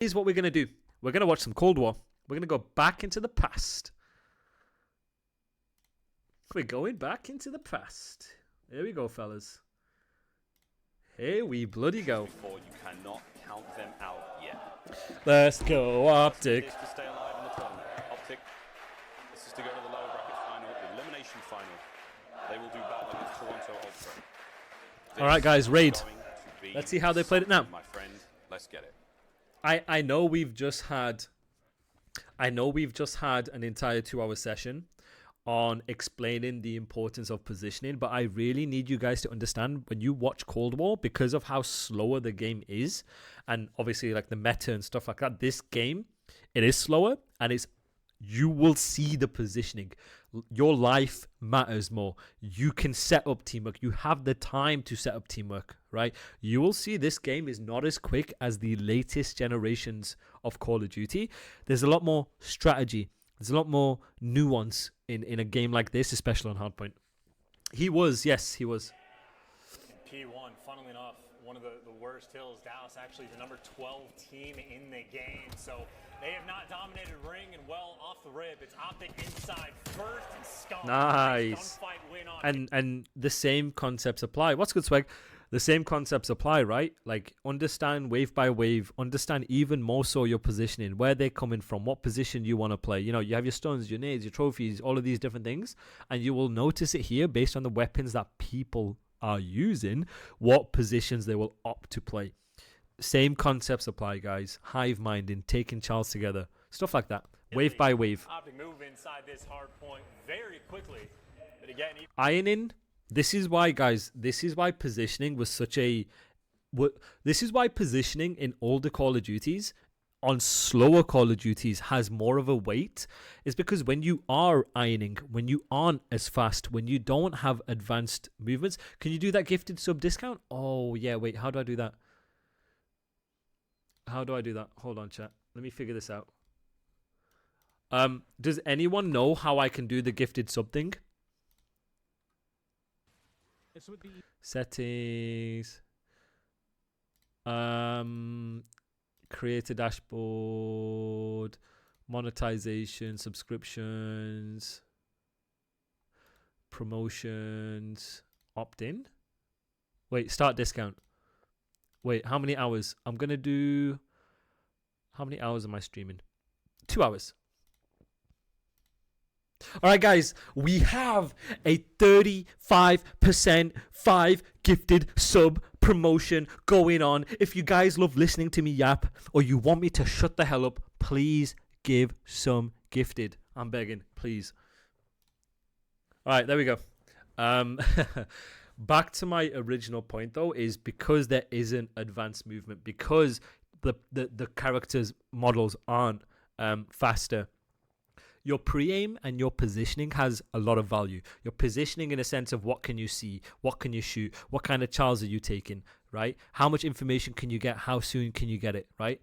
Here's what we're going to do. We're going to watch some Cold War. We're going to go back into the past. We're going back into the past. Here we go, fellas. Here we bloody go. Before you cannot count them out yet. Let's go, Optic. This to stay alive in the tournament. Optic, this is to go to the lower bracket final, the elimination final. They will do battle against Toronto Ultra. All right, guys, raid. Let's Let's see how they played it now. My friend, let's get it. I know we've just had an entire 2-hour session on explaining the importance of positioning, but I really need you guys to understand when you watch Cold War, because of how slower the game is, and obviously like the meta and stuff like that, this game, it is slower, and you will see the positioning. Your life matters more. You can set up teamwork. You have the time to set up teamwork, right? You will see this game is not as quick as the latest generations of Call of Duty. There's a lot more strategy. There's a lot more nuance in a game like this, especially on hardpoint. Yes, he was. P1, funnily enough, one of the worst hills. Dallas actually the number 12 team in the game. So they have not dominated ring, and well, off the rip, it's Optic inside first and SCUMP. Nice. And the same concepts apply. What's good, Swag? The same concepts apply, right? Like, understand wave by wave, understand even more so your positioning, where they're coming from, what position you want to play. You know, you have your stuns, your nades, your trophies, all of these different things, and you will notice it here based on the weapons that people are using, what positions they will opt to play. Same concepts apply, guys. Hive minding, taking Charles together, stuff like that. Wave by wave. Optic move inside this hard point very quickly. But again, ironing. This is why, guys. This is why positioning was such a. This is why positioning in older Call of Duties, on slower Call of Duties, has more of a weight. Is because when you are ironing, when you aren't as fast, when you don't have advanced movements, can you do that gifted sub discount? Oh yeah, wait. How do I do that? How do I do that? Hold on, chat. Let me figure this out. Does anyone know how I can do the gifted sub thing? Settings. Create a dashboard. Monetization, subscriptions, promotions, opt-in. Wait, start discount. Wait, how many hours? I'm going to do... How many hours am I streaming? 2 hours. All right, guys, we have a 35% 5 gifted sub promotion going on. If you guys love listening to me yap, or you want me to shut the hell up, please give some gifted. I'm begging, please. All right, there we go. Back to my original point, though, is because there isn't advanced movement, because the characters' models aren't faster. Your pre-aim and your positioning has a lot of value. Your positioning in a sense of what can you see, what can you shoot, what kind of Charles are you taking, right? How much information can you get, how soon can you get it, right?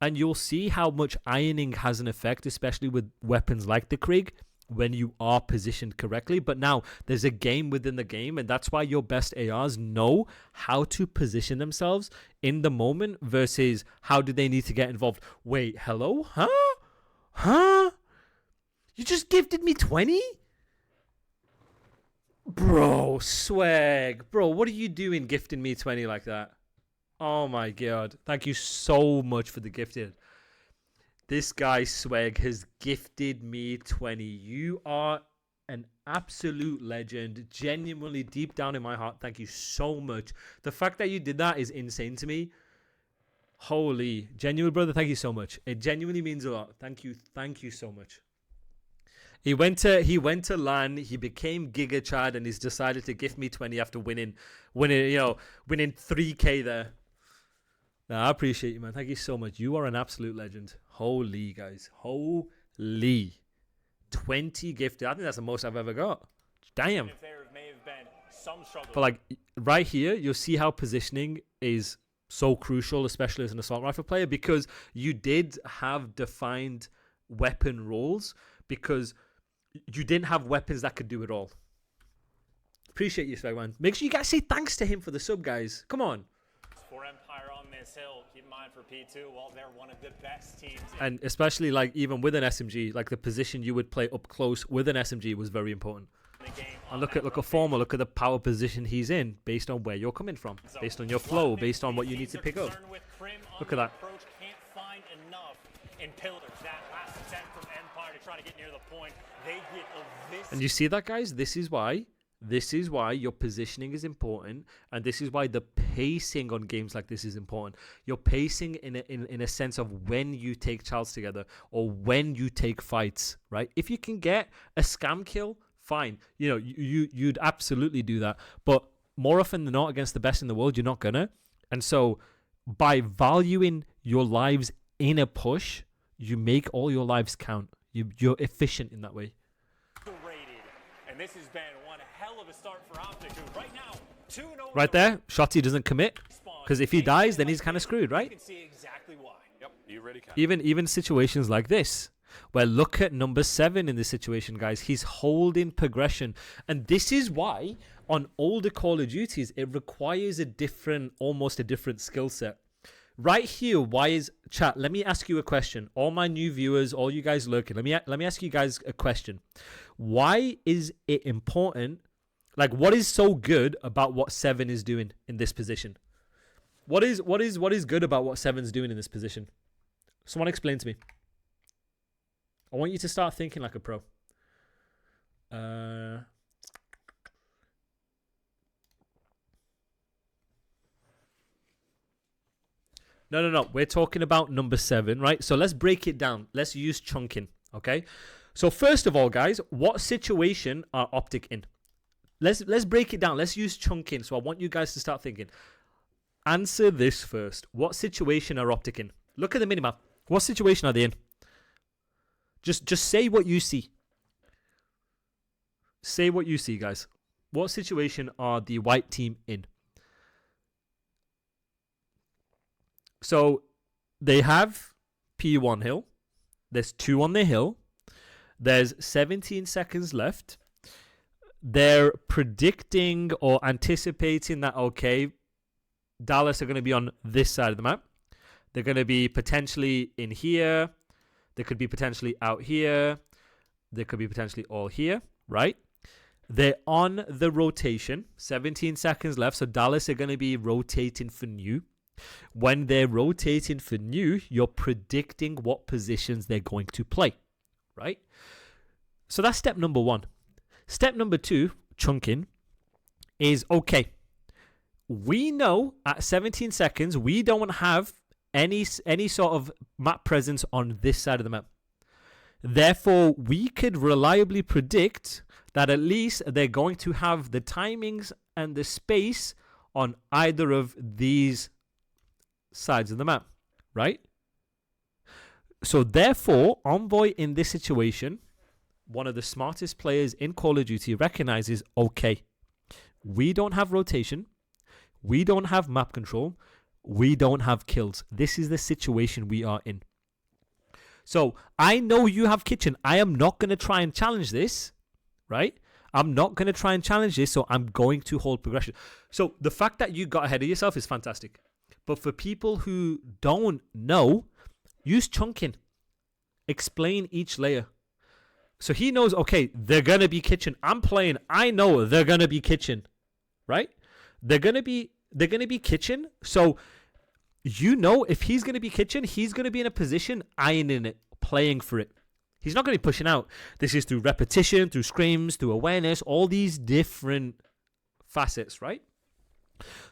And you'll see how much ironing has an effect, especially with weapons like the Krig, when you are positioned correctly. But now there's a game within the game, and that's why your best ARs know how to position themselves in the moment versus how do they need to get involved. Wait, hello? Huh? You just gifted me 20? Bro, swag. Bro, what are you doing gifting me 20 like that? Oh my god. Thank you so much for the gifted. This guy, Swag, has gifted me 20. You are an absolute legend. Genuinely, deep down in my heart, thank you so much. The fact that you did that is insane to me. Holy. Genuine, brother, thank you so much. It genuinely means a lot. Thank you so much. He went to LAN, he became Giga Chad, and he's decided to gift me 20 after winning 3K there. Nah, I appreciate you, man. Thank you so much. You are an absolute legend. Holy, guys. Holy. 20 gifted. I think that's the most I've ever got. Damn. But like right here, you'll see how positioning is so crucial, especially as an assault rifle player, because you did have defined weapon roles, because you didn't have weapons that could do it all. Appreciate you, Swagman. Make sure you guys say thanks to him for the sub, guys. Come on. For Empire on this hill, keep in mind line for P2. Well, they're one of the best teams. And especially like even with an SMG, like the position you would play up close with an SMG was very important. And look at Former, look at the power position he's in based on where you're coming from, based on your flow, based on what you need to pick up. Look at that. Can't find enough in pillars. That last attempt from Empire to try to get near the point. They get a and you see that, guys? This is why your positioning is important, and this is why the pacing on games like this is important. Your pacing in a sense of when you take charts together or when you take fights, right? If you can get a scam kill, fine. You know, you'd absolutely do that. But more often than not, against the best in the world, you're not gonna. And so by valuing your lives in a push, you make all your lives count. You're efficient in that way. And this has been one hell of a start for Optic, who right now 2-0. Right there, Shotzi doesn't commit, because if he dies, then he's kind of screwed, right? You can see exactly why. Yep, you really can. Even situations like this, where look at number 7 in this situation, guys. He's holding progression, and this is why on older Call of Duties it requires almost a different skill set. Right here, why is chat? Let me ask you a question. All my new viewers, all you guys lurking, let me ask you guys a question. Why is it important? Like, what is so good about what 7 is doing in this position? What is good about what 7's doing in this position? Someone explain to me. I want you to start thinking like a pro. No. We're talking about number 7, right? So let's break it down. Let's use chunking, okay? So first of all, guys, what situation are Optic in? Let's break it down. Let's use chunking. So I want you guys to start thinking. Answer this first. What situation are Optic in? Look at the minimap. What situation are they in? Just say what you see. Say what you see, guys. What situation are the white team in? So they have P1 hill. There's 2 on the hill. There's 17 seconds left. They're predicting or anticipating that, okay, Dallas are going to be on this side of the map. They're going to be potentially in here. They could be potentially out here. They could be potentially all here, right? They're on the rotation. 17 seconds left. So Dallas are going to be rotating for new. When they're rotating for new, you're predicting what positions they're going to play, right? So that's step number 1. Step number 2, chunking, is okay. We know at 17 seconds, we don't have any sort of map presence on this side of the map. Therefore, we could reliably predict that at least they're going to have the timings and the space on either of these sides of the map, right? So therefore, Envoy in this situation, one of the smartest players in Call of Duty, recognizes, okay, we don't have rotation, we don't have map control, we don't have kills. This is the situation we are in. So I know you have kitchen. I am not going to try and challenge this, right? I'm not going to try and challenge this, so I'm going to hold progression. So the fact that you got ahead of yourself is fantastic. But for people who don't know, use chunking. Explain each layer. So he knows, okay, they're going to be kitchen. I'm playing. I know they're going to be kitchen, right? They're going to be kitchen. So you know if he's going to be kitchen, he's going to be in a position ironing it, playing for it. He's not going to be pushing out. This is through repetition, through scrims, through awareness, all these different facets, right?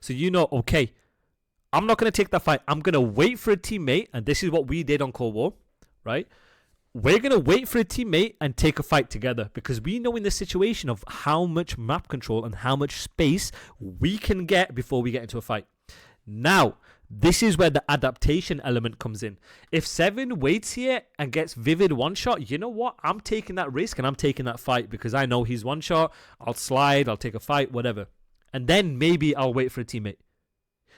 So you know, okay, I'm not going to take that fight. I'm going to wait for a teammate, and this is what we did on Cold War, right? We're going to wait for a teammate and take a fight together because we know in this situation of how much map control and how much space we can get before we get into a fight. Now, this is where the adaptation element comes in. If 7 waits here and gets Vivid one shot, you know what? I'm taking that risk and I'm taking that fight because I know he's one shot. I'll slide, I'll take a fight, whatever. And then maybe I'll wait for a teammate.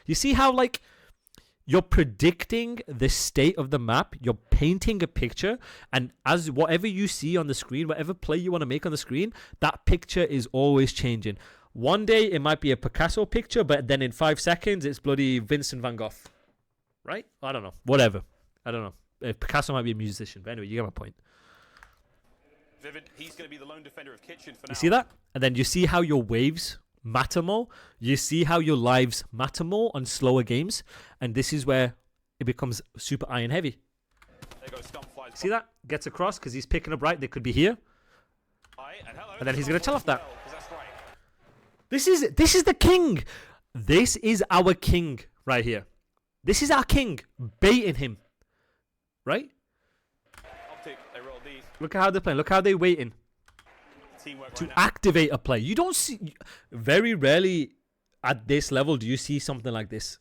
You see how, like, you're predicting the state of the map, you're painting a picture, and as whatever you see on the screen, whatever play you want to make on the screen, that picture is always changing. One day it might be a Picasso picture, but then in 5 seconds it's bloody Vincent van Gogh, right? I don't know. Whatever. I don't know. Picasso might be a musician, but anyway, you get my point. Vivid, he's going to be the lone defender of Kitchen for now. You see that? And then you see how your waves matter more. You see how your lives matter more on slower games. And this is where it becomes super iron heavy. There goes Scump flies. See that? Gets across because he's picking up right. They could be here. And then he's going to tell off that. This is the king. This is our king right here. This is our king. Baiting him. Right? Optic, they roll these. Look at how they're playing. Look how they're waiting Teamwork to right now. activate a play. You don't see... Very rarely at this level do you see something like this.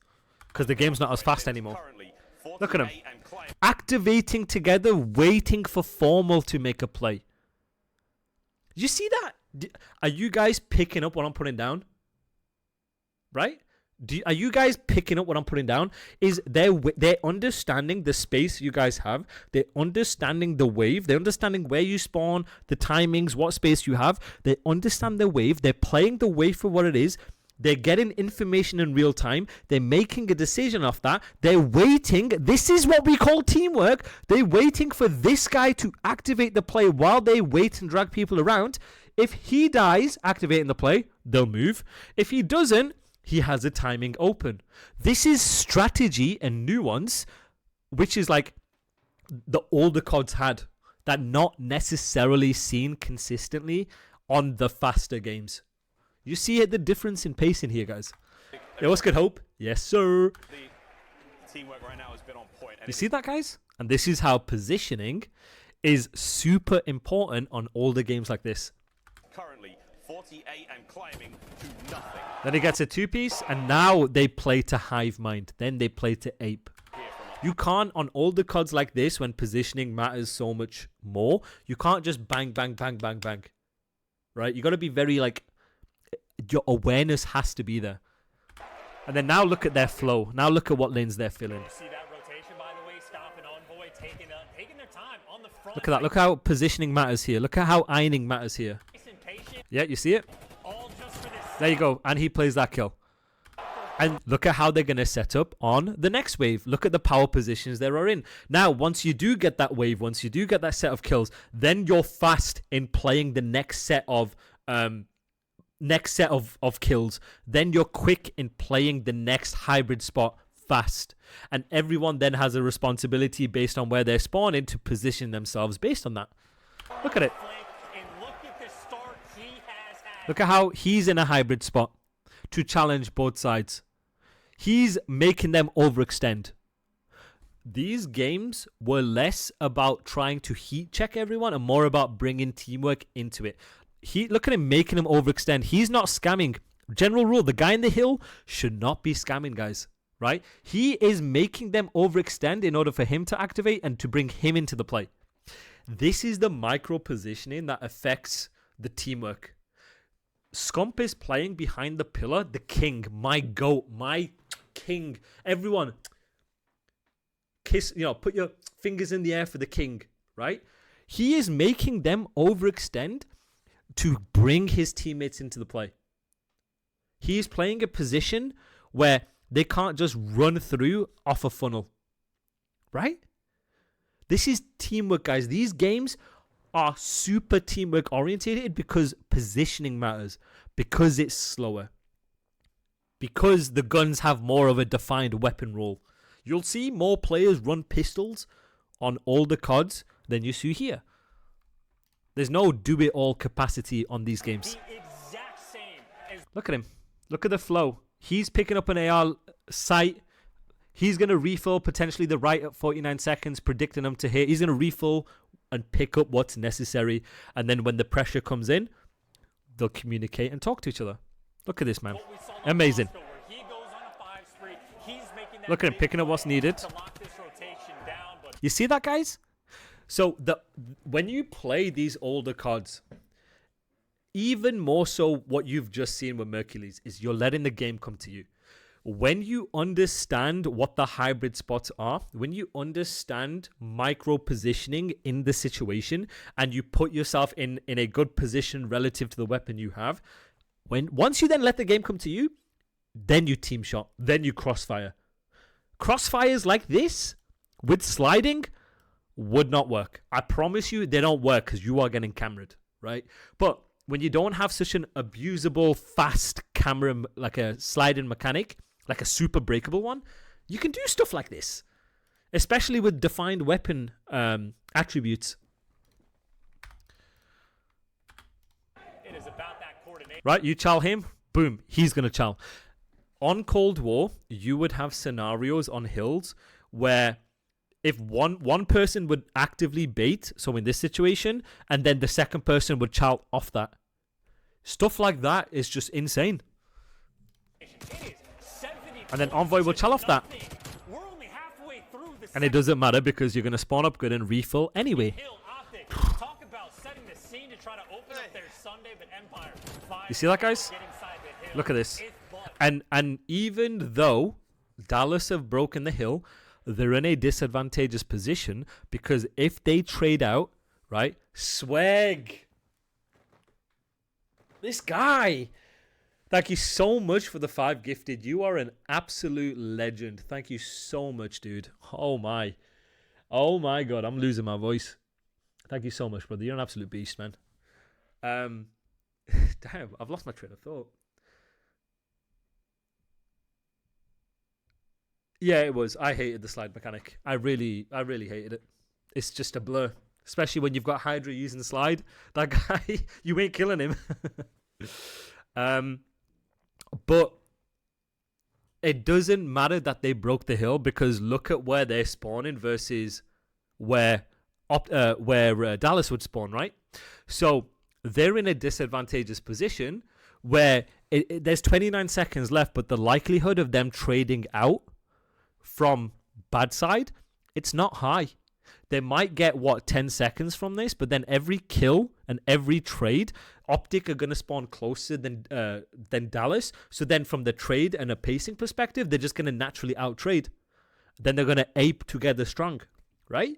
Because the game's not as fast anymore. Currently, Look at him. 48 and climbing. Activating together, waiting for Formal to make a play. You see that? Are you guys picking up what I'm putting down? Right? Are you guys picking up what I'm putting down? Is they're understanding the space you guys have. They're understanding the wave. They're understanding where you spawn, the timings, what space you have. They understand the wave. They're playing the wave for what it is. They're getting information in real time. They're making a decision off that. They're waiting. This is what we call teamwork. They're waiting for this guy to activate the play while they wait and drag people around. If he dies activating the play, they'll move. If he doesn't, he has a timing open. This is strategy and nuance, which is like the older CODs had, that not necessarily seen consistently on the faster games. You see the difference in pacing here, guys. Yo, what's good, Hope? Yes, sir. The teamwork right now has been on point. You see that, guys? And this is how positioning is super important on older games like this. Currently, 48 and climbing to nothing. Then he gets a two-piece, and now they play to hive mind. Then they play to ape. You can't, on older CODs like this, when positioning matters so much more, you can't just bang, bang, bang, bang, bang. Right? You got to be very, like, your awareness has to be there. And then now look at their flow. Now look at what lanes they're filling. See that rotation, by the way, Scump and Envoy taking their time on the front. Look at that. Look how positioning matters here. Look at how ironing matters here. Yeah, you see it? All just for this. There you go. And he plays that kill. And look at how they're going to set up on the next wave. Look at the power positions they are in. Now, once you do get that wave, once you do get that set of kills, then you're fast in playing the next set of kills. Then you're quick in playing the next hybrid spot fast. And everyone then has a responsibility based on where they're spawning to position themselves based on that. Look at it. Look at how he's in a hybrid spot to challenge both sides. He's making them overextend. These games were less about trying to heat check everyone and more about bringing teamwork into it. Look at him making him overextend. He's not scamming. General rule, the guy in the hill should not be scamming, guys. Right? He is making them overextend in order for him to activate and to bring him into the play. This is the micro positioning that affects the teamwork. SCUMP is playing behind the pillar. The king, my goat, my king. Everyone, kiss, put your fingers in the air for the king, right? He is making them overextend to bring his teammates into the play. He is playing a position where they can't just run through off a funnel, right? This is teamwork, guys. These games are super teamwork orientated because positioning matters, because it's slower, because the guns have more of a defined weapon role. You'll see more players run pistols on older CODs than you see here. There's no do-it-all capacity on these games. The exact same. Look at him. Look at the flow. He's picking up an AR sight. He's going to refill potentially the right at 49 seconds, predicting him to hit. He's going to refill and pick up what's necessary. And then when the pressure comes in, they'll communicate and talk to each other. Look at this, man. Amazing. Look at him picking up what's needed. You see that, guys? So when you play these older CODs, even more so what you've just seen with Mercules is you're letting the game come to you. When you understand what the hybrid spots are, when you understand micro positioning in the situation and you put yourself in a good position relative to the weapon you have, once you then let the game come to you, then you team shot, then you crossfire. Crossfires like this with sliding would not work. I promise you they don't work because you are getting cameraed, right? But when you don't have such an abusable, fast camera, like a sliding mechanic, like a super breakable one, you can do stuff like this, especially with defined weapon attributes. It is about that coordination. Right, you chal him, boom, he's going to chal. On Cold War, you would have scenarios on hills where if one person would actively bait, so in this situation, and then the second person would chal off that. Stuff like that is just insane. And then Envoy will chal off that. And it doesn't matter because you're going to spawn up good and refill anyway. Talk about setting the scene to try to open up their Sunday, but Empire. You see that, guys? Look at this. And even though Dallas have broken the hill, they're in a disadvantageous position because if they trade out, right? Swag. This guy. Thank you so much for the 5 gifted. You are an absolute legend. Thank you so much, dude. Oh my. Oh my God. I'm losing my voice. Thank you so much, brother. You're an absolute beast, man. Damn, I've lost my train of thought. Yeah, it was. I hated the slide mechanic. I really hated it. It's just a blur. Especially when you've got Hydra using the slide. That guy, you ain't killing him. But it doesn't matter that they broke the hill because look at where they're spawning versus where Dallas would spawn, right? So they're in a disadvantageous position where there's 29 seconds left, but the likelihood of them trading out from bad side, it's not high. They might get, 10 seconds from this, but then every kill and every trade, Optic are going to spawn closer than Dallas. So then from the trade and a pacing perspective, they're just going to naturally out-trade. Then they're going to ape together strong, right?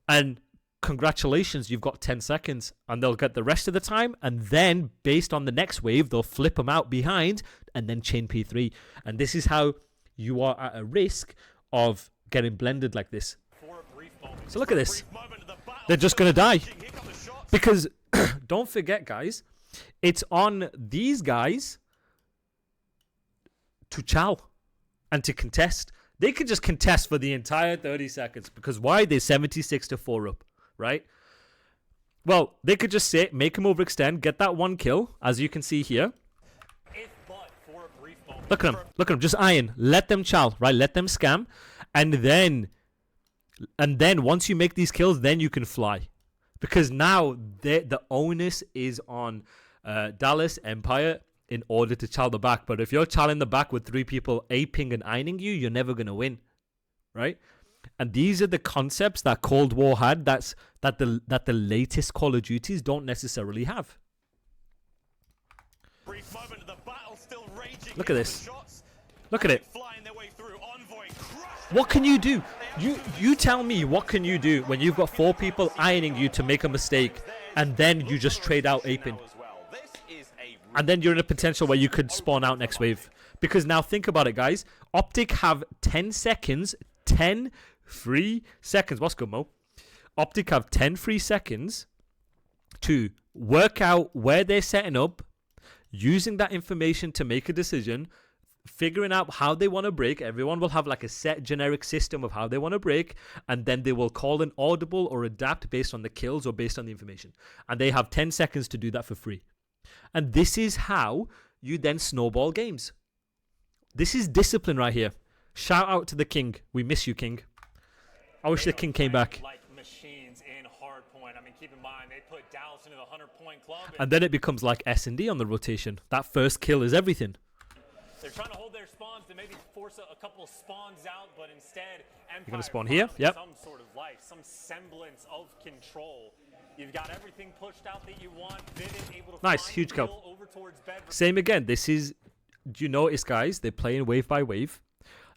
And congratulations, you've got 10 seconds, and they'll get the rest of the time, and then based on the next wave, they'll flip them out behind, and then chain P3. And this is how you are at a risk of getting blended like this. So look at this. They're just going to die. Because, don't forget, guys, it's on these guys to chow and to contest. They could just contest for the entire 30 seconds. Because why? They're 76-4 up, right? Well, they could just sit, make him overextend, get that one kill, as you can see here. Look at them. Look at them. Just iron. Let them chow, right? Let them scam. And then once you make these kills, then you can fly. Because now the onus is on DallasEmpire in order to chow the back. But if you're chowing the back with 3 people aping and ironing you, you're never going to win. Right? And these are the concepts that Cold War had that the latest Call of Duties don't necessarily have. Look at this. Look at it. What can you do? You tell me, what can you do when you've got 4 people ironing you to make a mistake and then you just trade out aping? And then you're in a potential where you could spawn out next wave. Because now think about it, guys. Optic have 10 seconds, 10 free seconds. What's good, Mo? Optic have 10 free seconds to work out where they're setting up, using that information to make a decision, figuring out how they want to break. Everyone will have like a set generic system of how they want to break, and then they will call an audible or adapt based on the kills or based on the information. And they have 10 seconds to do that for free. And this is how you then snowball games. This is discipline right here. Shout out to the king. We miss you, king. I wish the king came back. Like machines in hardpoint. I mean, keep in mind, they put Dallas into the 100-point club. And then it becomes like S&D on the rotation. That first kill is everything. They're trying to hold their spawns to maybe force a couple of spawns out, but instead, Empire, you're going to spawn here? Yep. Some sort of life, some semblance of control. You've got everything pushed out that you want. Vivid, able to nice, huge kill. Same again. This is, do you notice, guys? They're playing wave by wave.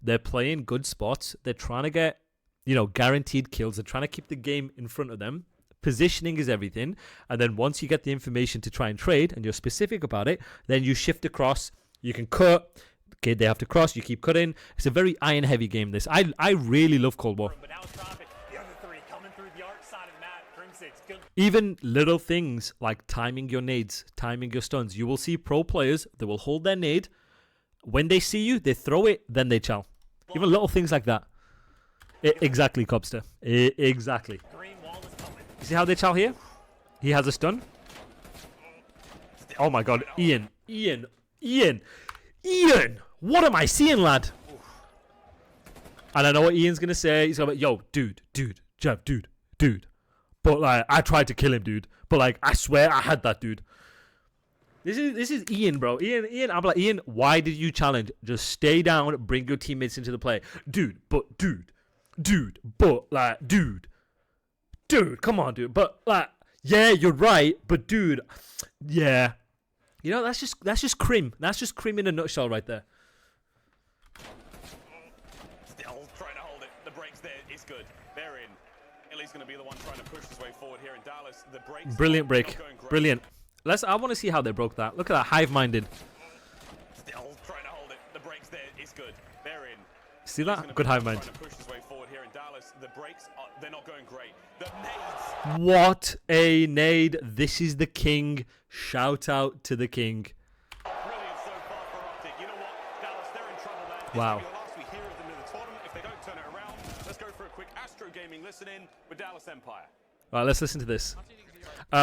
They're playing good spots. They're trying to get, guaranteed kills. They're trying to keep the game in front of them. Positioning is everything. And then once you get the information to try and trade, and you're specific about it, then you shift across. You can cut, Okay, they have to cross. You keep cutting. It's a very iron-heavy game, this. I really love Cold War. But now it's traffic. The other three coming through the arc side of the map. CRIMSIX. Good. Even little things like timing your nades, timing your stuns. You will see pro players that will hold their nade. When they see you, they throw it, then they chow. Even little things like that. Exactly, Cobster. Exactly. Green wall is coming. You see how they chow here? He has a stun. Oh my god, Ian. What am I seeing, lad? And I know what Ian's gonna say. He's gonna be, yo, dude. But like, I tried to kill him, dude. But like, I swear I had that, dude. This is Ian, bro. Ian, I'm like, Ian, why did you challenge? Just stay down, bring your teammates into the play. Dude, come on, dude. But like, yeah, you're right, but dude, yeah. You know, that's just Crim. That's just Crim in a nutshell right there. Still trying to hold it. The breaks there is good. They're in. Ellie's going to be the one trying to push his way forward here in Dallas. The breaks. Brilliant break. not going great. Brilliant. I want to see how they broke that. Look at that, hive-minded. Still trying to hold it. The breaks there is good. They're in. See He's gonna that? be Good the one hive mind. trying to push his way forward here in Dallas. The breaks they're not going great. The nades. What a nade. This is the king. Shout out to the king. Brilliant so far for Optic. You know what, Dallas, they're in trouble there. This Wow. will be the last we hear of them in the tournament. If they don't turn it around, let's go for a quick Astro Gaming listen in with DallasEmpire. All right, let's listen to this.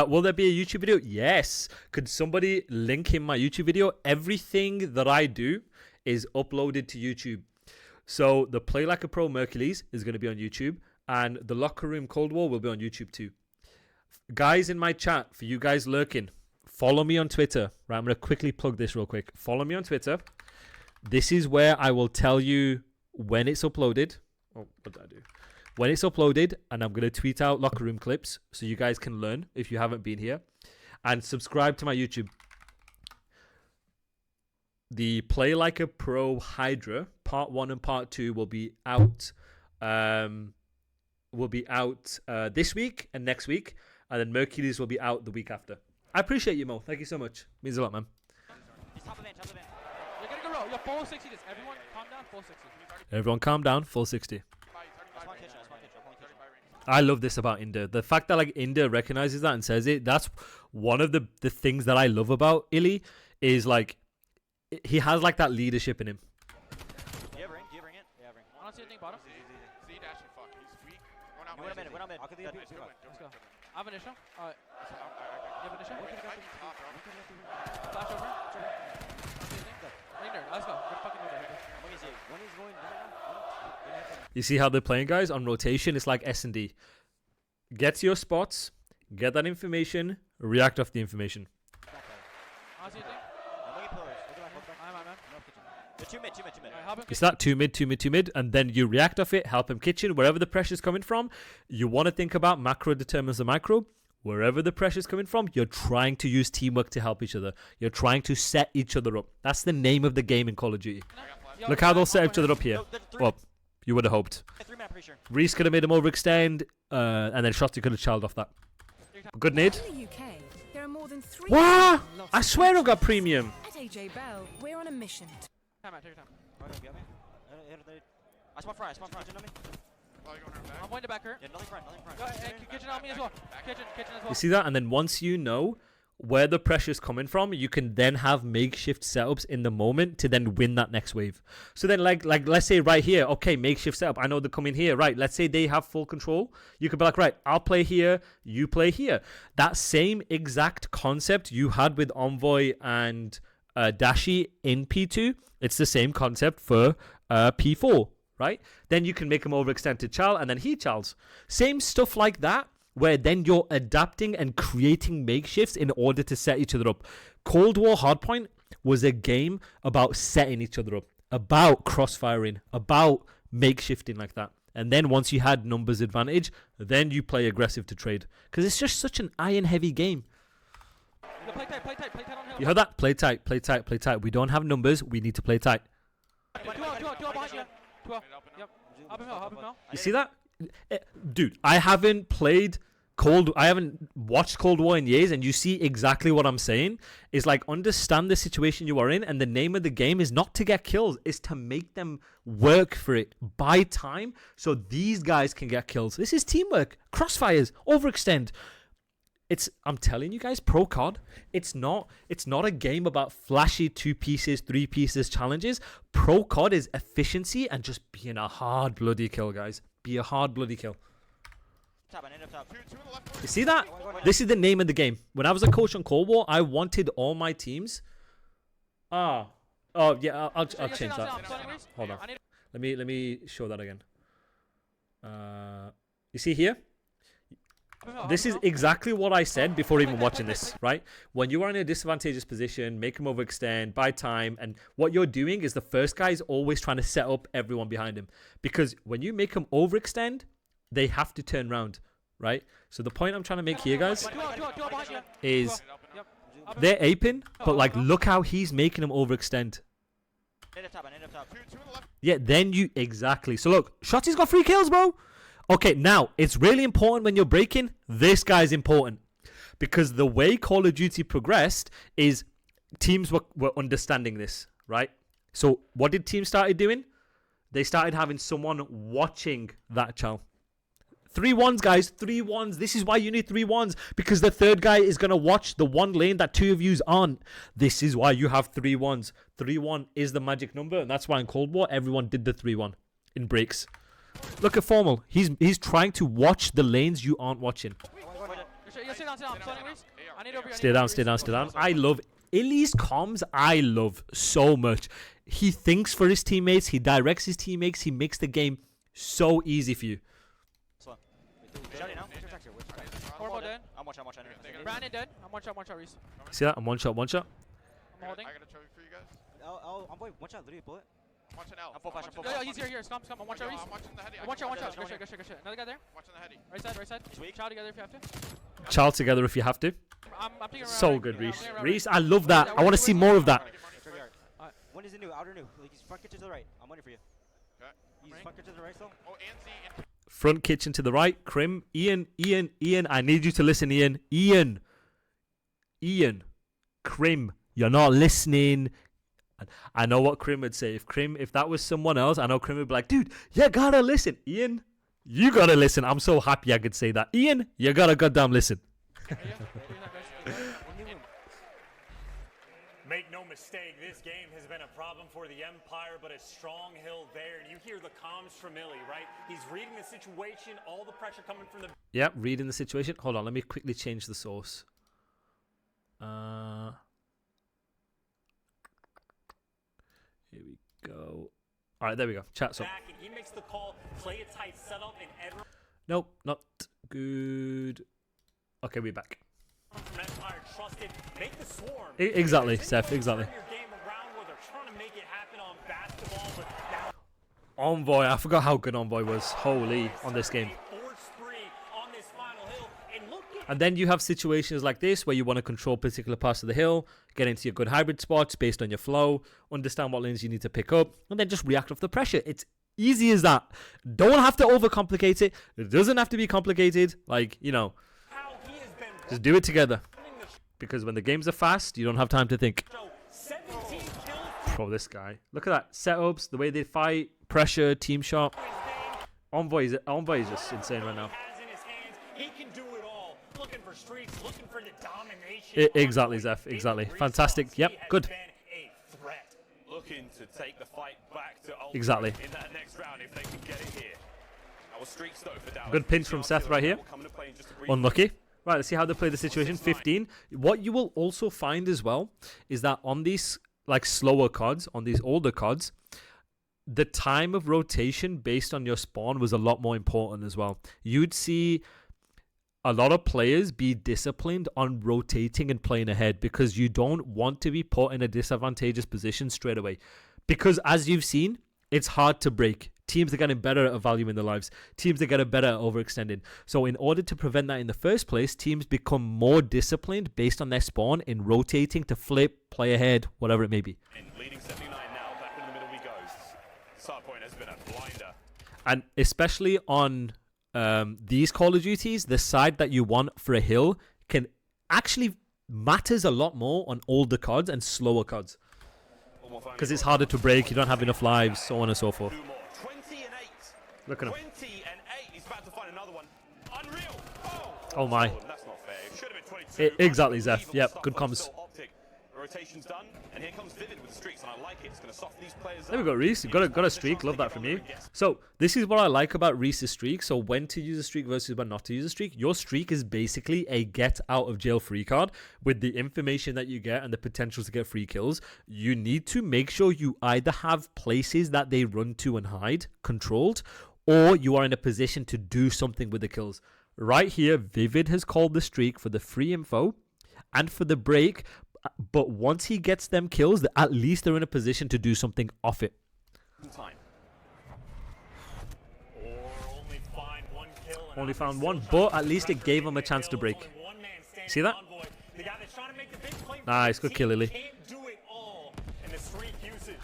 Will there be a YouTube video? Yes. Could somebody link in my YouTube video? Everything that I do is uploaded to YouTube. So the Play Like a Pro Mercules is going to be on YouTube, and the Locker Room Cold War will be on YouTube too. Guys in my chat, for you guys lurking, follow me on Twitter. Right, I'm going to quickly plug this real quick. Follow me on Twitter. This is where I will tell you when it's uploaded. Oh, what did I do? When it's uploaded, and I'm going to tweet out Locker Room clips so you guys can learn if you haven't been here. And subscribe to my YouTube. The Play Like a Pro Hydra Part 1 and Part 2 will be out this week and next week. And then Mercules will be out the week after. I appreciate you, Mo. Thank you so much. Means a lot, man. He's top of bench, You're gonna go roll. You're full 60 this. Everyone calm down, full 60. Everyone calm down. Full 60. That's one kitchen, I love this about Inda. The fact that like Inda recognizes that and says it, that's one of the things that I love about Illy is like he has like that leadership in him. Do you bring it? Yeah, bring. I don't see anything bottom. Z dash and fuck. He's weak. We're not mid. I'll get the AP. Let's go. I have an issue. You have an issue? Flash over. Let's go. Good fucking move. When he's going You see how they're playing, guys? On rotation, it's like S&D. Get to your spots, get that information, react off the information. It's that 2 mid, and then you react off it, help him kitchen, wherever the pressure's coming from. You want to think about macro determines the micro. Wherever the pressure's coming from, you're trying to use teamwork to help each other. You're trying to set each other up. That's the name of the game in Call of Duty. Look how they'll set each other up here. Well, you would have hoped. Reese could have made him overextend, and then Shotzi could have chilled off that. Good nade. In the UK, there are more than 3 What? I swear I've got premium. At AJ Bell, we're on a mission. Time out, take your time. I spawn front, I'm going to back her. Yeah, nothing front. Go ahead, kitchen on me as well. Kitchen as well. You see that? And then once you know where the pressure's coming from, you can then have makeshift setups in the moment to then win that next wave. So then like let's say right here, okay, makeshift setup. I know they're coming here, right? Let's say they have full control. You could be like, right, I'll play here, you play here. That same exact concept you had with Envoy and Dashi in P2, it's the same concept for P4, right? Then you can make him overextend to Chal, and then he Chals. Same stuff like that, where then you're adapting and creating makeshifts in order to set each other up. Cold War Hardpoint was a game about setting each other up, about crossfiring, about makeshifting like that. And then once you had numbers advantage, then you play aggressive to trade. Because it's just such an iron-heavy game. Play tight on hill. You heard that? Play tight. We don't have numbers. We need to play tight. Two behind you. Yep. Up him hill. You see that? Dude, I haven't played watched Cold War in years, and you see exactly what I'm saying. Is like, understand the situation you are in, and the name of the game is not to get kills, it's to make them work for it, buy time, so these guys can get kills. This is teamwork, crossfires, overextend. I'm telling you guys, pro COD, it's not a game about flashy 2 pieces, 3 pieces challenges. Pro COD is efficiency and just being a hard bloody kill, guys. Be a hard bloody kill. You see that? This is the name of the game. When I was a coach on Cold War, I wanted all my teams. Oh yeah, I'll change that. Hold on. Let me show that again. You see here? This is exactly what I said before even watching this, right? When you are in a disadvantageous position, make them overextend, buy time, and what you're doing is the first guy is always trying to set up everyone behind him. Because when you make them overextend, they have to turn around, right? So the point I'm trying to make here, guys, is they're aping, but like, look how he's making them overextend. Yeah, then you, exactly. So look, Shotty's got 3 kills, bro. Okay, now, it's really important when you're breaking. This guy's important. Because the way Call of Duty progressed is teams were understanding this, right? So what did teams started doing? They started having someone watching that channel. 3 ones, guys. 3 ones. This is why you need 3 ones. Because the third guy is going to watch the one lane that 2 of yous aren't. This is why you have 3 ones. 3-1 is the magic number. And that's why in Cold War, everyone did the 3-1 in breaks. Look at Formal. He's trying to watch the lanes you aren't watching. Stay down. I love Illy's comms. I love so much. He thinks for his teammates. He directs his teammates. He makes the game so easy for you. Brandon dead. I'm one shot, Reese. See that? I'm one shot. I'm holding. I got a trophy for you guys. I'm boy, one shot, literally bullet. I'm watching L. I'm full flash, Yo, he's here. Scum. I'm one shot, Reese. I'm watching the heady. I'm one shot. Good shit. Another guy there. Watching the heady. Right side. Sweet. Child together if you have to. Child together if you have to. I'm picking around. So good, Reese. Reese, I love that. I want to see more of that. One is a new, outer new. Like, he's front kitchen to the right. I'm waiting for you. Okay. He's front kitchen to the right still. Oh, and Z. Front kitchen to the right. Crim. Ian. I need you to listen, Ian. Ian. Crim. You're not listening. I know what Crim would say. If that was someone else, I know Crim would be like, dude, you gotta listen. Ian, you gotta listen. I'm so happy I could say that. Ian, you gotta goddamn listen. Make no mistake, this game has been a problem for the Empire, but a strong hill there. And you hear the comms from Illy, right? He's reading the situation, all the pressure coming from the... Yeah, reading the situation. Hold on, let me quickly change the source. Here we go. All right, there we go. Chat so. And he makes the call, play a tight setup, and everyone... Nope, not good. Okay, we're back. From Empire trusted, make the swarm. Exactly, Seth, exactly. Envoy, I forgot how good Envoy was. Holy, on this game. And then you have situations like this where you want to control particular parts of the hill, get into your good hybrid spots based on your flow, understand what lanes you need to pick up, and then just react off the pressure. It's easy as that. Don't have to overcomplicate it. It doesn't have to be complicated. Like, you know, just do it together. Because when the games are fast, you don't have time to think. Bro, this guy. Look at that. Setups, the way they fight, pressure, team shot. Envoy is just insane right now. Exactly, Zeph. Exactly. Fantastic. Yep. Good. Looking to take the fight back to Ultimate Exactly. in that next round if they can get it here. Our streak stoked for Dallas. Good pinch from Seth right here. Unlucky. Right, let's see how they play the situation. 15. What you will also find as well is that on these like slower CODs, on these older CODs, the time of rotation based on your spawn was a lot more important as well. You'd see a lot of players be disciplined on rotating and playing ahead because you don't want to be put in a disadvantageous position straight away. Because as you've seen, it's hard to break. Teams are getting better at valuing their lives. Teams are getting better at overextending. So in order to prevent that in the first place, teams become more disciplined based on their spawn in rotating to flip, play ahead, whatever it may be. Leading 79 now, back in the middle he goes. Hardpoint has been a blinder. And especially on these Call of Duties, the side that you want for a hill can actually matters a lot more on older CODs and slower CODs. Because it's harder to break, you don't have enough lives, so on and so forth. 20 and 8. Look at him. 20 and 8. He's about to find another one. Unreal. Oh my. That's not fair. It should have been 22. Exactly, Zeph. Yep, good comms. Optic. Rotation's done, and here comes Vivid with the streaks, and I like it. It's going to soften these players There we go, Reese. Got a streak. Love that from you. So this is what I like about Reese's streak. So when to use a streak versus when not to use a streak. Your streak is basically a get out of jail free card with the information that you get and the potential to get free kills. You need to make sure you either have places that they run to and hide controlled, or you are in a position to do something with the kills. Right here, Vivid has called the streak for the free info and for the break. But once he gets them kills, at least they're in a position to do something off it. Time. Or only found one, but at least it gave him a chance to break. See that? Nice, good kill, Lily.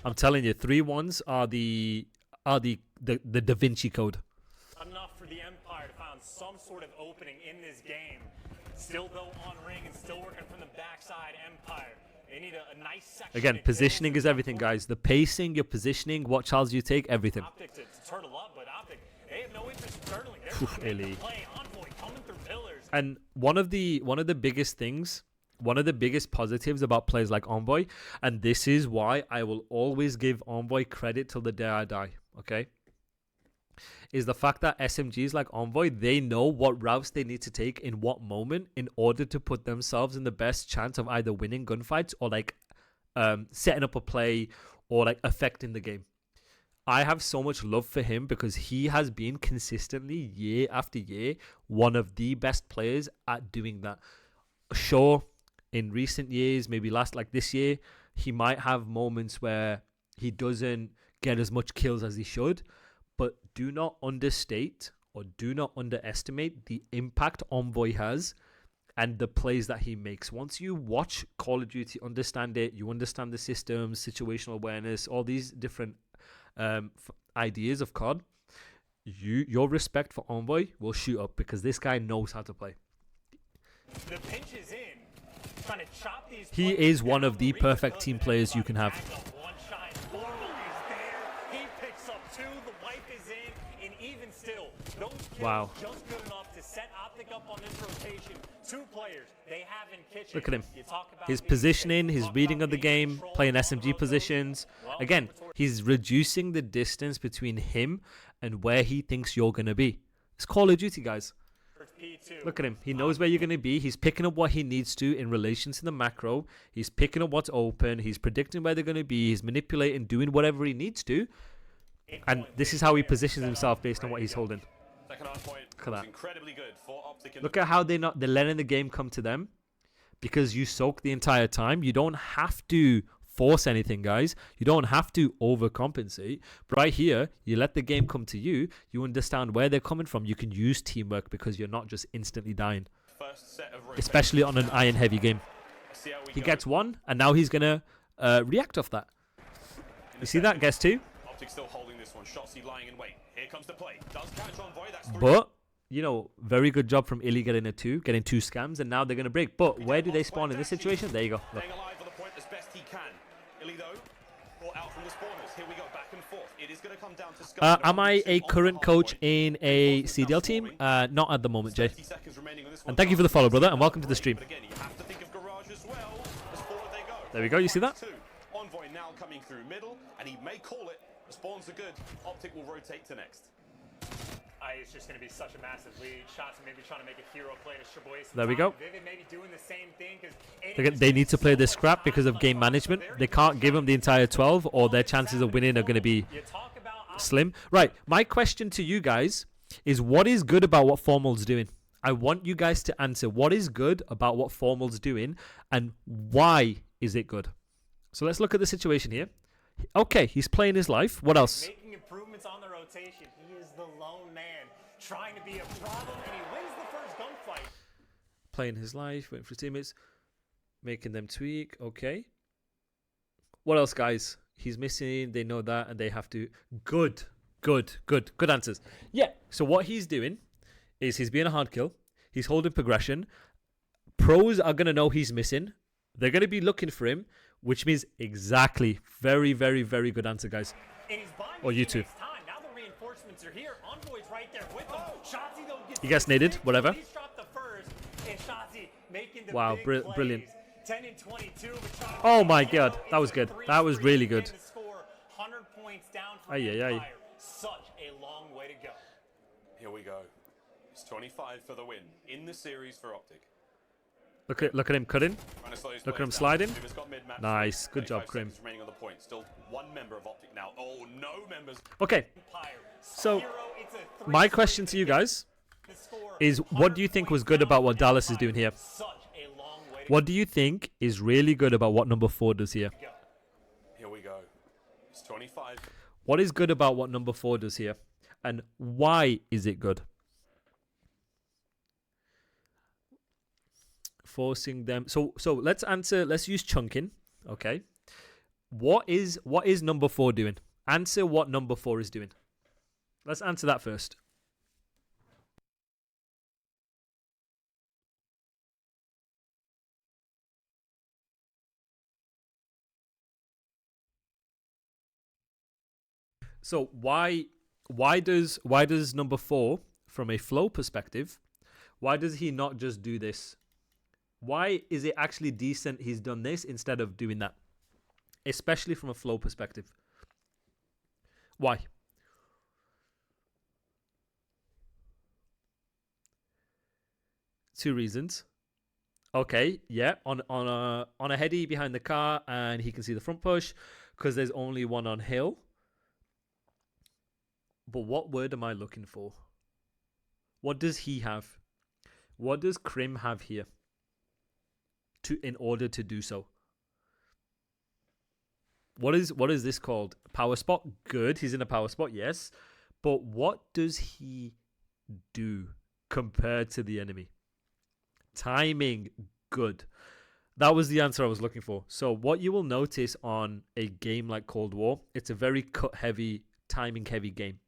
I'm telling you, 3-1s are the Da Vinci Code. Enough for the Empire to find some sort of opening in this game. Still though on ring and still working from the backside. Empire. They need a nice section. Again, positioning is everything, guys. The pacing, your positioning, what charges you take, everything. Optic to turtle up, but Optic, they have no interest in turtling. They're just making the play. Envoy coming through pillars. And one of the biggest things, one of the biggest positives about players like Envoy, and this is why I will always give Envoy credit till the day I die, okay? Is the fact that SMGs like Envoy, they know what routes they need to take in what moment in order to put themselves in the best chance of either winning gunfights or like setting up a play or like affecting the game. I have so much love for him because he has been consistently year after year one of the best players at doing that. Sure, in recent years, maybe this year, he might have moments where he doesn't get as much kills as he should. But do not understate or do not underestimate the impact Envoy has and the plays that he makes. Once you watch Call of Duty, understand it, you understand the systems, situational awareness, all these different ideas of COD, your respect for Envoy will shoot up because this guy knows how to play. The pinch is in. Trying to chop these he is one of the perfect team players you can have. Wow. Just good enough to set Optic up on this rotation. Two players they have in kitchen. Look at him. His positioning, his reading of the game, playing SMG positions. Again, he's reducing the distance between him and where he thinks you're going to be. It's Call of Duty, guys. Look at him. He knows where you're going to be. He's picking up what he needs to in relation to the macro. He's picking up what's open. He's predicting where they're going to be. He's manipulating, doing whatever he needs to. And this is how he positions himself based on what he's holding. Look at that. Incredibly good for Optic. Look at how they're letting the game come to them because you soak the entire time. You don't have to force anything, guys. You don't have to overcompensate. But right here, you let the game come to you. You understand where they're coming from. You can use teamwork because you're not just instantly dying. Especially on an iron heavy game. He gets one, and now he's going to react off that. You see that? Gets two. Optic still holding this one. Shotzzy lying in wait. Here comes the play. Does catch Envoy. That's but, you know, very good job from Illy getting getting two scams, and now they're going to break. But where do they spawn in this situation? There you go. Look. Staying alive on the point as best he can. Illy, though, brought out from the spawners. Here we go, back and forth. It is going to come down to SCUMP. Am I a current coach in a CDL team? Not at the moment, Jay. And thank you for the follow, brother, and welcome to the stream. There we go. You see that? Envoy now coming through middle, and he may call it. The spawns are good. Optic will rotate to next. It's just going to be such a massive lead. Shots maybe trying to make a hero play to Shaboy. There we go. Vivid maybe doing the same thing they need to play this scrap because of game management. They can't give them the entire 12 or their chances of winning are going to be slim. Right, my question to you guys is what is good about what Formal's doing? I want you guys to answer what is good about what Formal's doing and why is it good? So let's look at the situation here. Okay, he's playing his life. What else? Making improvements on the rotation. He is the lone man trying to be a problem, and he wins the first gunfight. Playing his life, waiting for his teammates, making them tweak. Okay. What else, guys? He's missing. They know that, and they have to. Good answers. Yeah. So what he's doing is he's being a hard kill. He's holding progression. Pros are going to know he's missing. They're going to be looking for him, which means exactly. Very, very, very good answer, guys. Or you two. Now the reinforcements are here. Envoy's right there with them. Shotzi, though, gets You guys needed, whatever. He's dropped the first, and Shotzi making the Wow, big brilliant. plays. 10 and 22. Oh my God, that was good. That was really good. 100 points down for Aye. Empire. Such a long way to go. Here we go. It's 25 for the win in the series for Optic. Look at him cutting. Look at him sliding. Nice. Good job, Crim. Remaining on the point. Still one member of Optic now. Oh, no members. Okay. So, my question to you guys is, what do you think was good about what Dallas is doing here? What do you think is really good about what number 4 does here? Here we go. It's 25. What is good about what number 4 does here? And why is it good? Forcing them. So let's answer. Let's use chunking. Okay. What is number 4 doing? Answer what number 4 is doing. Let's answer that first. So why does number 4, from a flow perspective, why does he not just do this? Why is it actually decent he's done this instead of doing that? Especially from a flow perspective. Why? Two reasons. Okay, yeah, on a heady behind the car, and he can see the front push because there's only one on hill. But what word am I looking for? What does he have? What does Crim have here in order to do so? What is this called? Power spot? Good. He's in a power spot, yes. But what does he do compared to the enemy? Timing, good. That was the answer I was looking for. So what you will notice on a game like Cold War, it's a very cut-heavy, timing-heavy game.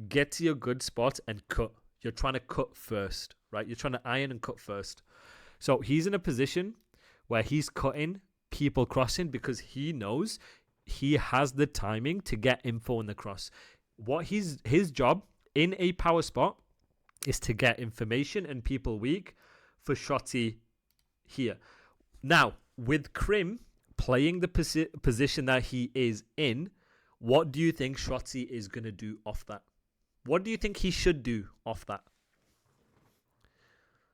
Get to your good spot and cut. You're trying to cut first, right? You're trying to iron and cut first. So he's in a position where he's cutting people crossing because he knows he has the timing to get info in the cross. What his job in a power spot is to get information and people weak for Shotzi here. Now, with Crim playing the position that he is in, what do you think Shotzi is going to do off that? What do you think he should do off that?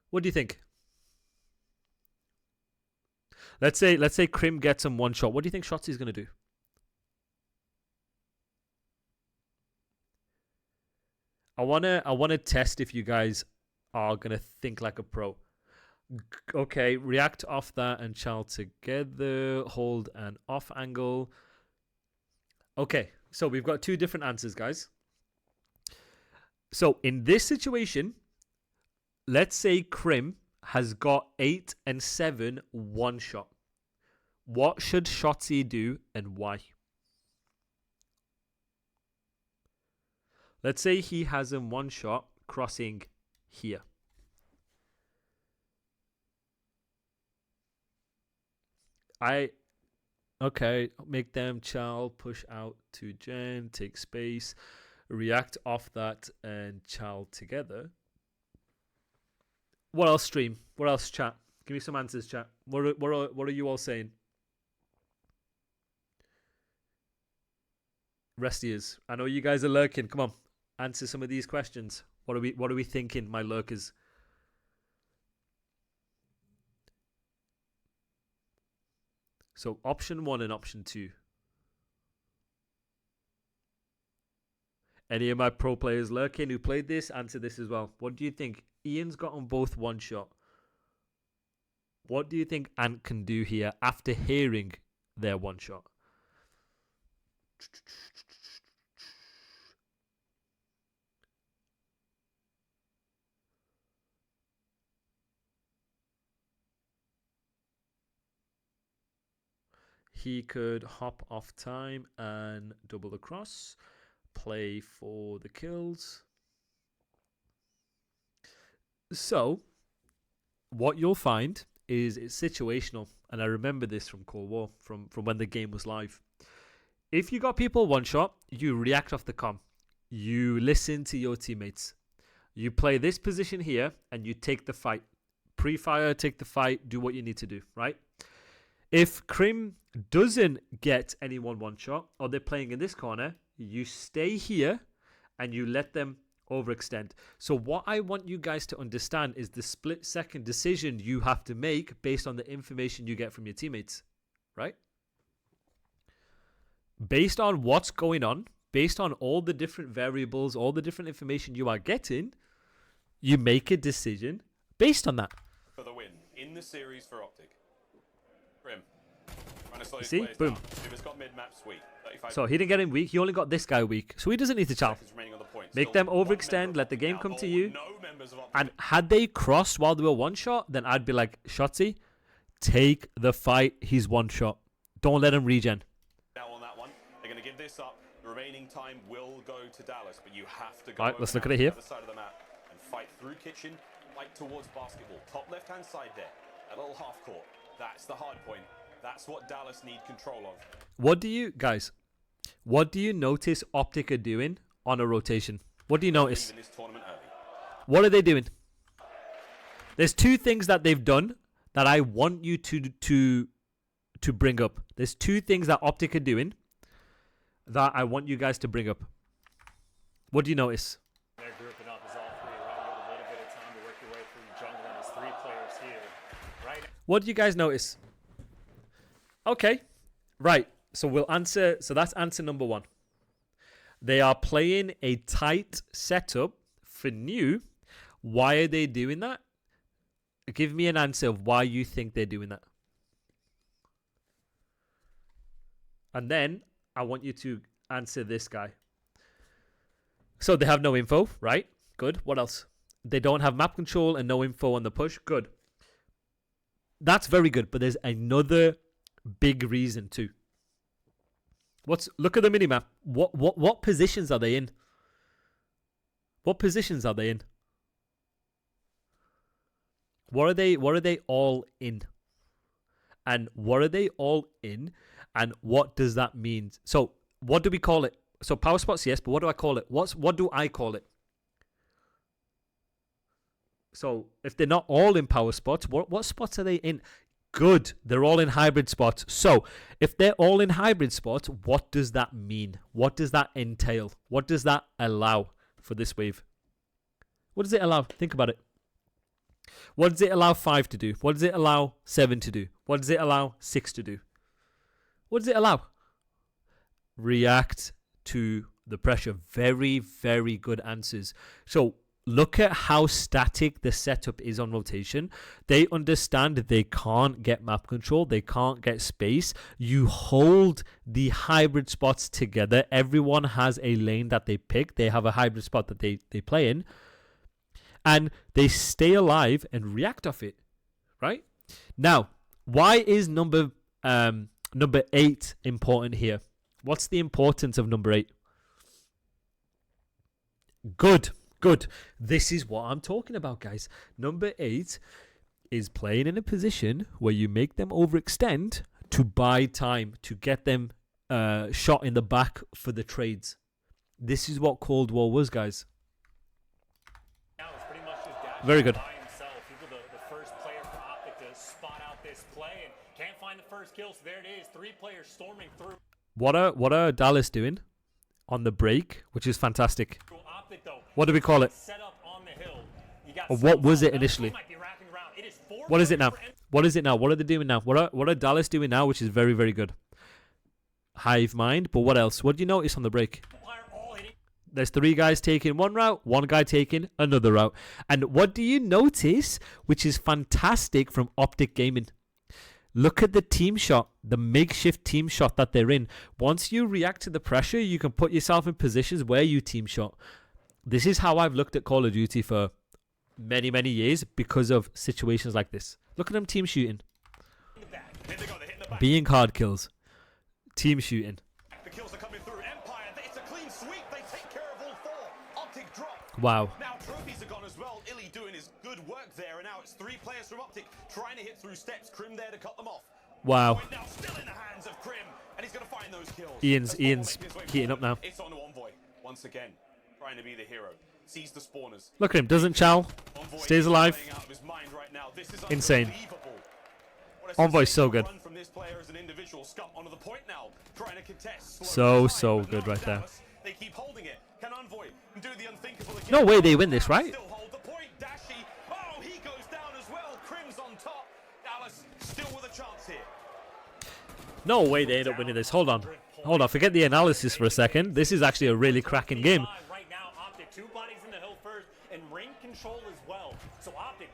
What do you think? Let's say Crim gets him one shot. What do you think Shotzi's going to do? I wanna test if you guys are gonna think like a pro. Okay, react off that and child together. Hold an off angle. Okay, so we've got two different answers, guys. So in this situation, let's say Crim has got 8 and 7 one shot. What should Shotzi do and why? Let's say he has him one shot crossing here. Okay, make them chow, push out to Jen, take space, react off that and chow together. What else, stream? What else, chat? Give me some answers, chat. What are you all saying? Restiers, I know you guys are lurking. Come on, answer some of these questions. What are we thinking, my lurkers? So option 1 and option 2. Any of my pro players lurking who played this, answer this as well. What do you think? Ian's got them both one shot. What do you think Ant can do here after hearing their one shot? He could hop off time and double the cross, play for the kills. So, what you'll find is it's situational. And I remember this from Cold War, from when the game was live. If you got people one shot, you react off the comm. You listen to your teammates. You play this position here, and you take the fight. Pre-fire, take the fight, do what you need to do, right? If Crim doesn't get anyone one shot, or they're playing in this corner, you stay here, and you let them overextend. So what I want you guys to understand is the split-second decision you have to make based on the information you get from your teammates, right? Based on what's going on, based on all the different variables, all the different information you are getting, you make a decision based on that. For the win in the series for Optic. Grim. See? Boom. It's got mid-map sweep. So he didn't get him weak. He only got this guy weak. So he doesn't need to chow. Make them overextend. Let the game come to you. And had they crossed while they were one shot, then I'd be like, Shotzi, take the fight. He's one shot. Don't let him regen. Now on that one, they're going to give this up. The remaining time will go to Dallas, but you have to go. All right, let's look at it here. The side of the map and fight through kitchen, like towards basketball. Top left-hand side there. A little half court. That's the hard point. That's what Dallas need control of. What do you notice Optic are doing on a rotation? What do you notice? What are they doing? There's two things that they've done that I want you to bring up. There's two things that Optic are doing that I want you guys to bring up. What do you notice? They're grouping up as all three, right? You have a little bit of time to work your way through the jungle, and there's 3 players here, right? What do you guys notice? Okay, right. So we'll answer. So that's answer number 1. They are playing a tight setup for new. Why are they doing that? Give me an answer of why you think they're doing that. And then I want you to answer this guy. So they have no info, right? Good. What else? They don't have map control and no info on the push. Good. That's very good. But there's another big reason too. Look at the minimap. What positions are they in? What positions are they in? What are they all in? And what are they all in? And what does that mean? So what do we call it? So power spots, yes, but what do I call it? What do I call it? So if they're not all in power spots, what spots are they in? Good. They're all in hybrid spots. So if they're all in hybrid spots, what does that mean? What does that entail? What does that allow for this wave? What does it allow? Think about it. What does it allow 5 to do? What does it allow 7 to do? What does it allow 6 to do? What does it allow? React to the pressure. Very, very good answers. So look at how static the setup is on rotation. They understand they can't get map control. They can't get space. You hold the hybrid spots together. Everyone has a lane that they pick. They have a hybrid spot that they play in. And they stay alive and react off it. Right? Now, why is number 8 important here? What's the importance of number 8? Good. This is what I'm talking about, guys. Number 8 is playing in a position where you make them overextend to buy time, to get them shot in the back for the trades. This is what Cold War was, guys. Very good. By himself. He was the first player for Optic to spot out this play and can't find the first kill. So there it is. 3 players storming through. What are Dallas doing on the break, which is fantastic? What do we call it? Or what was it initially? What is it now? What is it now? What are they doing now? What are Dallas doing now, which is very, very good? Hive mind, but what else? What do you notice on the break? There's 3 guys taking one route, 1 guy taking another route. And what do you notice, which is fantastic from Optic Gaming? Look at the team shot, the makeshift team shot that they're in. Once you react to the pressure, you can put yourself in positions where you team shot. This is how I've looked at Call of Duty for many, many years because of situations like this. Look at them team shooting. Being hard kills. Team shooting. The kills are coming through. Empire, it's a clean sweep. They take care of all 4. Optic drop. Wow. Now trophies are gone as well. Illy doing his good good work there, and now it's 3 players from Optic trying to hit through steps. Crim there to cut them off. Wow. Now still in the hands of Crim, and he's going to find those kills. Ian's heating up now. It's on to Envoy once again, trying to be the hero. Sees the spawners. Look at him, doesn't chow, stays alive. Insane. Envoy's so good. So good right there. They keep holding it. Can Envoy do the unthinkable again? No way they win this, right? Still hold the point. Dashy. Oh, he goes down as well. Crim's on top. Dallas still with a chance here. No way they end up winning this. Hold on. Hold on. Forget the analysis for a second. This is actually a really cracking game.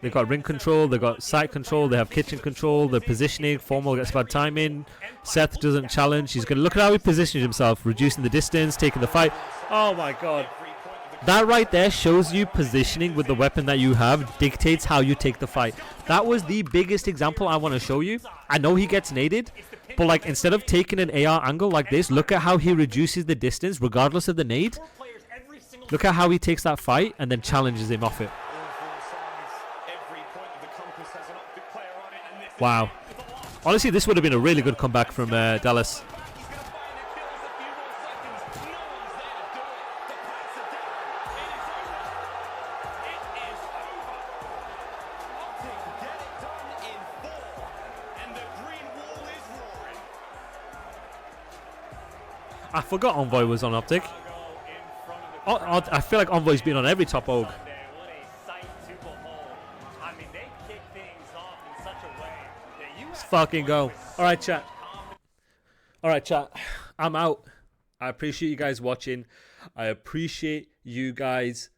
They got ring control, they got site control, they have kitchen control, the positioning. Formal gets bad timing. Seth doesn't challenge. He's going to look at how he positions himself, reducing the distance, taking the fight. Oh my god. That right there shows you positioning with the weapon that you have dictates how you take the fight. That was the biggest example I want to show you. I know he gets naded, but like instead of taking an AR angle like this, look at how he reduces the distance regardless of the nade. Look at how he takes that fight and then challenges him off it. Wow. Honestly, this would have been a really good comeback from Dallas. I forgot Envoy was on Optic. I feel like Envoy's been on every top OG. Let's fucking go. Alright, chat. Alright, chat. I'm out. I appreciate you guys watching. I appreciate you guys.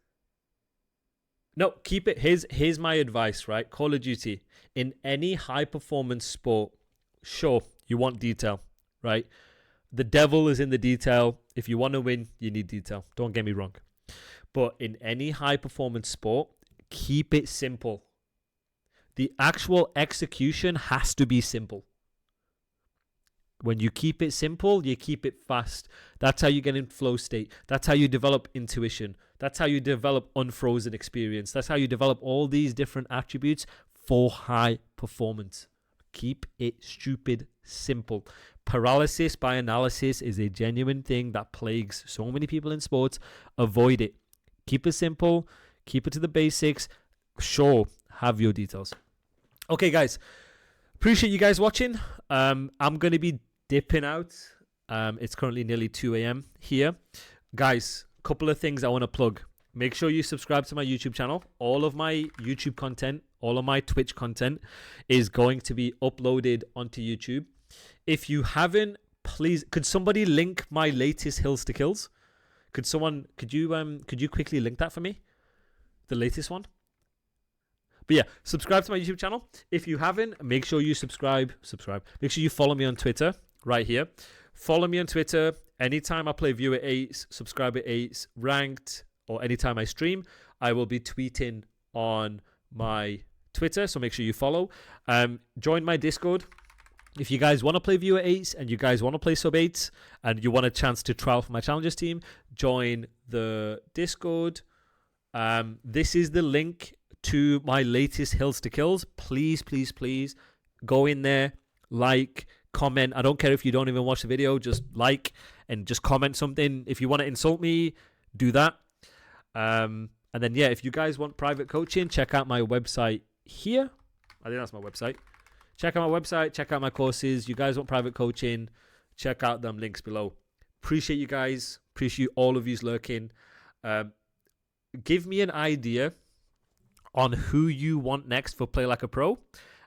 No, keep it. Here's my advice, right? Call of Duty. In any high-performance sport, sure, you want detail, right? The devil is in the detail. If you want to win, you need detail. Don't get me wrong. But in any high-performance sport, keep it simple. The actual execution has to be simple. When you keep it simple, you keep it fast. That's how you get in flow state. That's how you develop intuition. That's how you develop unfrozen experience. That's how you develop all these different attributes for high performance. Keep it stupid simple. Paralysis by analysis is a genuine thing that plagues so many people in sports. Avoid it. Keep it simple. Keep it to the basics. Sure, have your details. Okay, guys. Appreciate you guys watching. I'm going to be dipping out. It's currently nearly 2 a.m. here. Guys, a couple of things I want to plug. Make sure you subscribe to my YouTube channel. All of my YouTube content, all of my Twitch content is going to be uploaded onto YouTube. If you haven't, please, could somebody link my latest Hills to Kills? Could you quickly link that for me? The latest one? But yeah, subscribe to my YouTube channel. If you haven't, make sure you subscribe. Make sure you follow me on Twitter right here. Follow me on Twitter. Anytime I play Viewer 8s, Subscriber 8s, Ranked, or anytime I stream, I will be tweeting on my Twitter. So make sure you follow. Join my Discord. If you guys want to play Viewer 8s and you guys want to play Sub 8s and you want a chance to trial for my Challengers team, join the Discord. This is the link to my latest Hills to Kills. Please, please, please go in there, like, comment. I don't care if you don't even watch the video, just like and just comment something. If you want to insult me, do that. And then, yeah, if you guys want private coaching, check out my website here. I think that's my website. Check out my website. Check out my courses. You guys want private coaching, check out them links below. Appreciate you guys. Appreciate all of yous lurking. Give me an idea on who you want next for Play Like a Pro,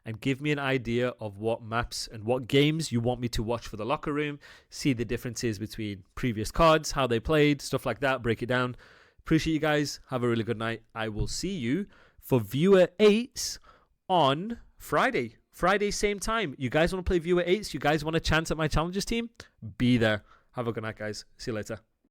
and give me an idea of what maps and what games you want me to watch for the locker room, see the differences between previous cards, how they played, stuff like that, break it down. Appreciate you guys. Have a really good night. I will see you for Viewer 8s on Friday. Friday, same time. You guys want to play Viewer 8s? You guys want a chance at my Challengers team? Be there. Have a good night, guys. See you later.